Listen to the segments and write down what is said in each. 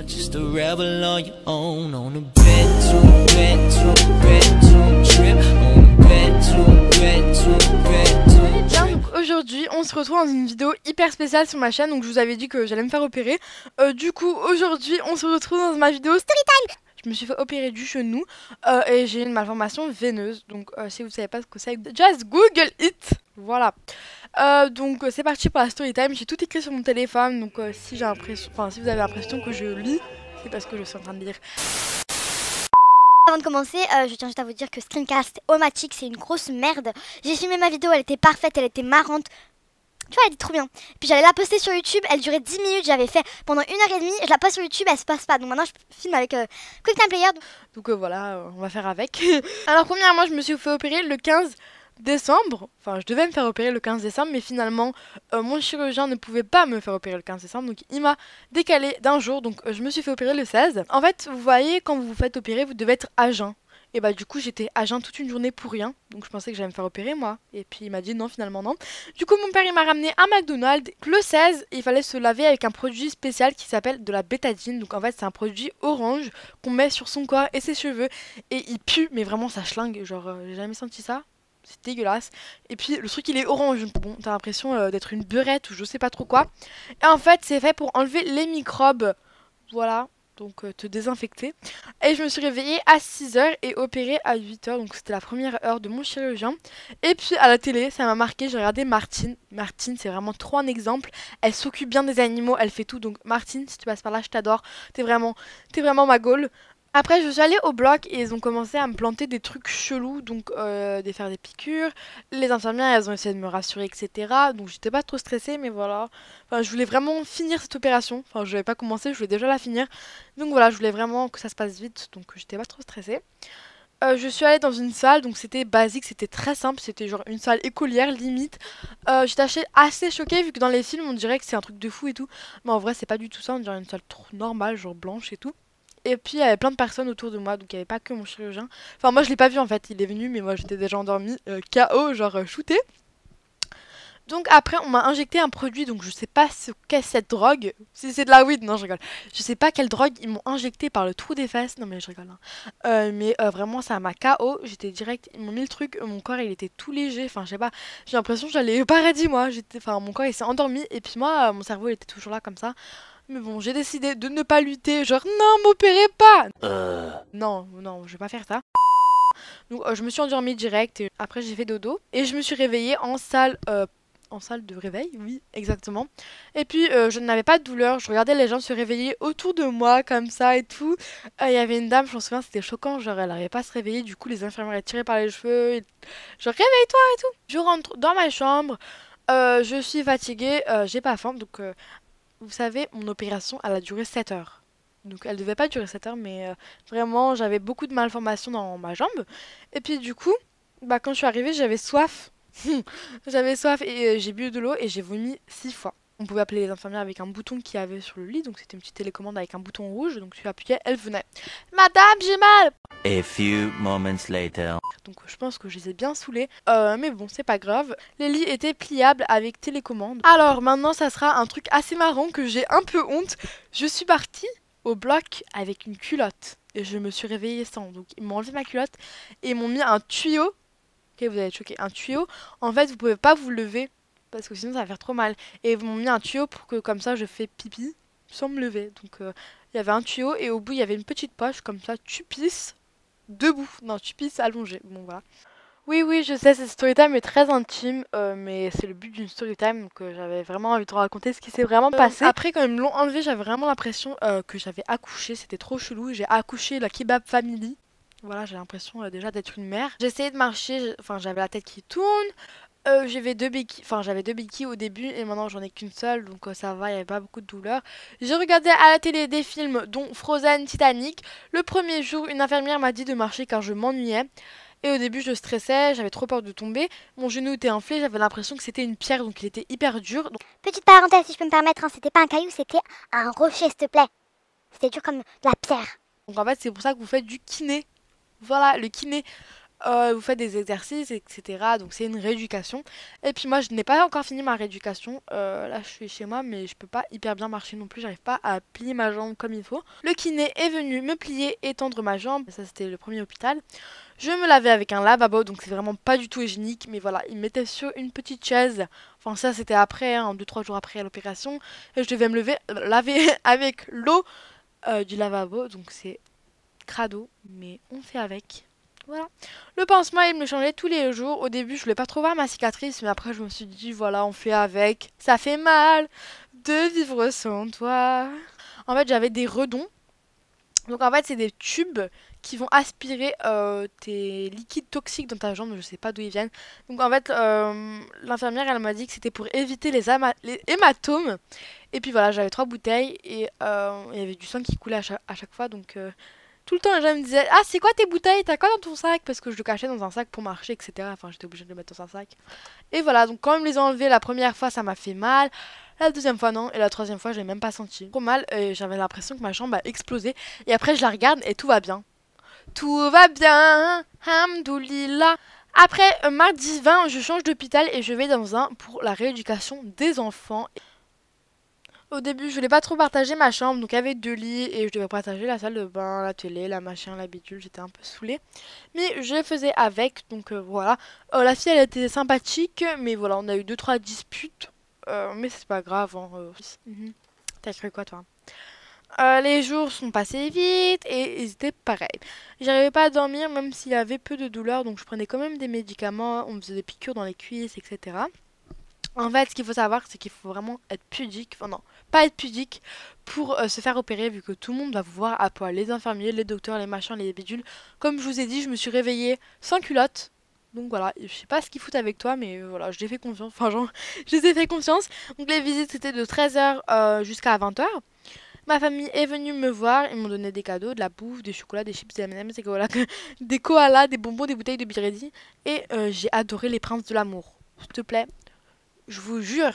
Just a rebel on your own, on a bed-to-bed-to-bed-to trip, on a bed-to-bed-to-bed-to. Bien, donc aujourd'hui on se retrouve dans une vidéo hyper spéciale sur ma chaîne. Donc je vous avais dit que j'allais me faire opérer. Du coup aujourd'hui on se retrouve dans ma vidéo Storytime. Je me suis fait opérer du genou et j'ai une malformation veineuse. Donc si vous savez pas ce que c'est, just google it. Voilà. Donc c'est parti pour la story time. J'ai tout écrit sur mon téléphone. Donc si j'ai l'impression, enfin si vous avez l'impression que je lis, c'est parce que je suis en train de lire. Avant de commencer, je tiens juste à vous dire que Screencast Omatic c'est une grosse merde. J'ai filmé ma vidéo, elle était parfaite, elle était marrante. Tu vois, elle était trop bien. Puis j'allais la poster sur YouTube, elle durait 10 minutes, j'avais fait pendant 1h30, je la poste sur YouTube, elle se passe pas. Donc maintenant je filme avec QuickTime Player. Donc voilà, on va faire avec. Alors premièrement, je me suis fait opérer le 15 décembre. Enfin, je devais me faire opérer le 15 décembre, mais finalement, mon chirurgien ne pouvait pas me faire opérer le 15 décembre. Donc il m'a décalé d'un jour, donc je me suis fait opérer le 16. En fait, vous voyez, quand vous vous faites opérer, vous devez être à jeun. Et bah du coup j'étais à jeun toute une journée pour rien. Donc je pensais que j'allais me faire opérer moi. Et puis il m'a dit non, finalement non. Du coup mon père il m'a ramené à McDonald's. Le 16 il fallait se laver avec un produit spécial qui s'appelle de la bétadine. Donc en fait c'est un produit orange qu'on met sur son corps et ses cheveux. Et il pue, mais vraiment ça schlingue. Genre j'ai jamais senti ça. C'est dégueulasse. Et puis le truc il est orange. Bon, t'as l'impression d'être une beurette ou je sais pas trop quoi. Et en fait c'est fait pour enlever les microbes. Voilà. Donc te désinfecter. Et je me suis réveillée à 6h et opérée à 8h. Donc c'était la première heure de mon chirurgien. Et puis à la télé, ça m'a marqué, j'ai regardé Martine. Martine, c'est vraiment trop un exemple. Elle s'occupe bien des animaux, elle fait tout. Donc Martine, si tu passes par là, je t'adore. T'es vraiment ma gaule. Après je suis allée au bloc et ils ont commencé à me planter des trucs chelous, donc de faire des piqûres. Les infirmières elles ont essayé de me rassurer, etc. Donc j'étais pas trop stressée, mais voilà. Enfin je voulais vraiment finir cette opération. Enfin je n'avais pas commencé, je voulais déjà la finir. Donc voilà, je voulais vraiment que ça se passe vite, donc j'étais pas trop stressée. Je suis allée dans une salle, donc c'était basique, c'était très simple, c'était genre une salle écolière limite. J'étais assez choquée vu que dans les films on dirait que c'est un truc de fou et tout. Mais en vrai c'est pas du tout ça, on dirait une salle trop normale, genre blanche et tout. Et puis il y avait plein de personnes autour de moi, donc il n'y avait pas que mon chirurgien. Enfin moi je l'ai pas vu en fait, il est venu mais moi j'étais déjà endormie, KO, genre shootée. Donc après on m'a injecté un produit, donc je sais pas ce qu'est cette drogue. Si c'est de la weed, non je rigole. Je sais pas quelle drogue ils m'ont injecté par le trou des fesses, non mais je rigole. Hein. Mais vraiment ça m'a KO, j'étais direct, ils m'ont mis le truc, mon corps il était tout léger, enfin je sais pas. J'ai l'impression que j'allais au paradis moi, enfin mon corps il s'est endormi et puis moi mon cerveau il était toujours là comme ça. Mais bon, j'ai décidé de ne pas lutter, genre non, m'opérez pas. Non, je vais pas faire ça. Donc je me suis endormie direct et après j'ai fait dodo et je me suis réveillée en salle de réveil, oui, exactement. Et puis je n'avais pas de douleur, je regardais les gens se réveiller autour de moi comme ça et tout. Il y avait une dame, je me souviens, c'était choquant, genre elle n'arrivait pas à se réveiller, du coup les infirmières étaient tirées par les cheveux, et... genre réveille-toi et tout. Je rentre dans ma chambre, je suis fatiguée, j'ai pas faim, donc vous savez, mon opération, elle a duré 7 heures. Donc elle devait pas durer 7 heures, mais vraiment, j'avais beaucoup de malformations dans ma jambe. Et puis du coup, bah, quand je suis arrivée, j'avais soif. J'avais soif et j'ai bu de l'eau et j'ai vomi 6 fois. On pouvait appeler les infirmières avec un bouton qu'il y avait sur le lit, donc c'était une petite télécommande avec un bouton rouge, donc tu appuyais, elle venait. Madame, j'ai mal! A few moments later. Donc je pense que je les ai bien saoulés, mais bon c'est pas grave. Les lits étaient pliables avec télécommande. Alors maintenant ça sera un truc assez marrant que j'ai un peu honte. Je suis partie au bloc avec une culotte et je me suis réveillée sans. Donc ils m'ont enlevé ma culotte et ils m'ont mis un tuyau. Ok, vous allez être choqués. Un tuyau, en fait vous pouvez pas vous lever parce que sinon ça va faire trop mal. Et ils m'ont mis un tuyau pour que comme ça je fais pipi sans me lever. Donc il y avait un tuyau et au bout il y avait une petite poche comme ça tu pisses debout. Non, tu pisses allongé. Bon, voilà. Oui, je sais, cette storytime est très intime, mais c'est le but d'une storytime, donc j'avais vraiment envie de te raconter ce qui s'est vraiment passé. Après, quand ils me l'ont enlevé, j'avais vraiment l'impression que j'avais accouché, c'était trop chelou. J'ai accouché la kebab family. Voilà, j'ai l'impression déjà d'être une mère. J'ai essayé de marcher, enfin j'avais la tête qui tourne. J'avais deux béquilles au début et maintenant j'en ai qu'une seule, donc ça va, il n'y avait pas beaucoup de douleur. J'ai regardé à la télé des films dont Frozen, Titanic. Le premier jour, une infirmière m'a dit de marcher car je m'ennuyais. Et au début je stressais, j'avais trop peur de tomber. Mon genou était inflé, j'avais l'impression que c'était une pierre, donc il était hyper dur. Donc... Petite parenthèse si je peux me permettre, hein, c'était pas un caillou, c'était un rocher s'il te plaît. C'était dur comme de la pierre. Donc en fait c'est pour ça que vous faites du kiné. Voilà, le kiné. vous faites des exercices, etc. Donc c'est une rééducation. Et puis moi je n'ai pas encore fini ma rééducation. Là je suis chez moi mais je peux pas hyper bien marcher non plus. J'arrive pas à plier ma jambe comme il faut. Le kiné est venu me plier et tendre ma jambe. Ça c'était le premier hôpital. Je me lavais avec un lavabo, donc c'est vraiment pas du tout hygiénique. Mais voilà, il me mettait sur une petite chaise. Enfin ça c'était après, hein, 2-3 jours après l'opération. Et je devais me laver avec l'eau du lavabo. Donc c'est crado, mais on fait avec. Voilà. Le pansement, il me changeait tous les jours. Au début, je voulais pas trop voir ma cicatrice, mais après, je me suis dit, voilà, on fait avec. Ça fait mal de vivre sans toi. En fait, j'avais des redons. Donc, en fait, c'est des tubes qui vont aspirer tes liquides toxiques dans ta jambe. Je sais pas d'où ils viennent. Donc, en fait, l'infirmière, elle m'a dit que c'était pour éviter les hématomes. Et puis voilà, j'avais 3 bouteilles et il y avait du sang qui coulait à chaque fois. Donc, tout le temps, les gens me disaient ah, c'est quoi tes bouteilles? T'as quoi dans ton sac? Parce que je le cachais dans un sac pour marcher, etc. Enfin, j'étais obligée de le mettre dans un sac. Et voilà, donc quand ils me les ont enlevés la première fois, ça m'a fait mal. La deuxième fois, non. Et la troisième fois, j'ai même pas senti. Trop mal, et j'avais l'impression que ma jambe a explosé. Et après, je la regarde et tout va bien. Tout va bien, hamdoulillah. Après, mardi 20, je change d'hôpital et je vais dans un pour la rééducation des enfants. Au début, je voulais pas trop partager ma chambre, donc il y avait 2 lits et je devais partager la salle de bain, la télé, la machin, la bidule, j'étais un peu saoulée. Mais je faisais avec, donc voilà. La fille, elle était sympathique, mais voilà, on a eu 2-3 disputes, mais c'est pas grave. Hein, T'as cru quoi, toi? Les jours sont passés vite et ils étaient pareils. J'arrivais pas à dormir même s'il y avait peu de douleur, donc je prenais quand même des médicaments, on me faisait des piqûres dans les cuisses, etc. En fait, ce qu'il faut savoir, c'est qu'il faut vraiment être pudique, enfin non, pas être pudique pour se faire opérer, vu que tout le monde va vous voir à poil, les infirmiers, les docteurs, les machins, les bidules. Comme je vous ai dit, je me suis réveillée sans culotte. Donc voilà, je sais pas ce qu'ils foutent avec toi, mais voilà, je les fais confiance. Enfin, genre, je les ai fait confiance. Donc les visites, c'était de 13h jusqu'à 20h. Ma famille est venue me voir, ils m'ont donné des cadeaux, de la bouffe, des chocolats, des chips, des M&M's, des koalas, des bonbons, des bouteilles de Biredi. Et j'ai adoré les Princes de l'amour. S'il te plaît. Je vous jure,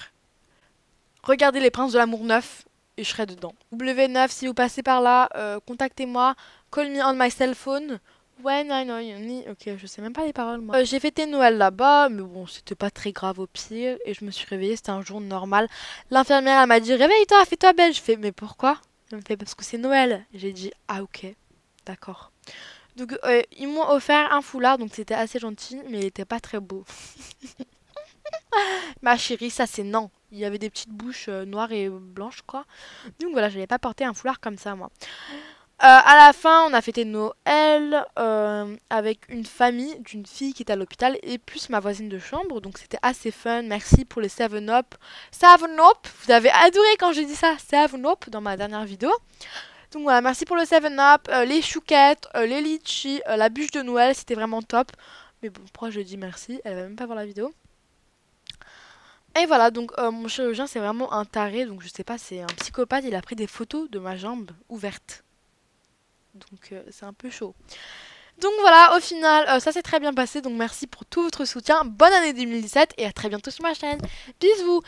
regardez les Princes de l'amour 9 et je serai dedans. W9, si vous passez par là, contactez-moi. Call me on my cell phone. When I know you need... Ok, je sais même pas les paroles, moi. J'ai fêté Noël là-bas, mais bon, c'était pas très grave au pire. Et je me suis réveillée, c'était un jour normal. L'infirmière, elle m'a dit, réveille-toi, fais-toi belle. Je fais, mais pourquoi? Elle me fait, parce que c'est Noël. J'ai dit, ah ok, d'accord. Donc, ils m'ont offert un foulard, donc c'était assez gentil, mais il était pas très beau. Ma chérie, ça c'est non. Il y avait des petites bouches noires et blanches, quoi. Donc voilà, je n'allais pas porter un foulard comme ça, moi. À la fin, on a fêté Noël avec une famille d'une fille qui était à l'hôpital et plus ma voisine de chambre. Donc c'était assez fun. Merci pour les 7-Up. 7-Up, vous avez adoré quand j'ai dit ça, 7-Up, dans ma dernière vidéo. Donc voilà, merci pour le 7-Up, les chouquettes, les litchis, la bûche de Noël, c'était vraiment top. Mais bon, pourquoi je dis merci? Elle va même pas voir la vidéo. Et voilà, donc mon chirurgien c'est vraiment un taré, donc je sais pas, c'est un psychopathe, il a pris des photos de ma jambe ouverte. Donc c'est un peu chaud. Donc voilà, au final, ça s'est très bien passé, donc merci pour tout votre soutien, bonne année 2017 et à très bientôt sur ma chaîne. Bisous.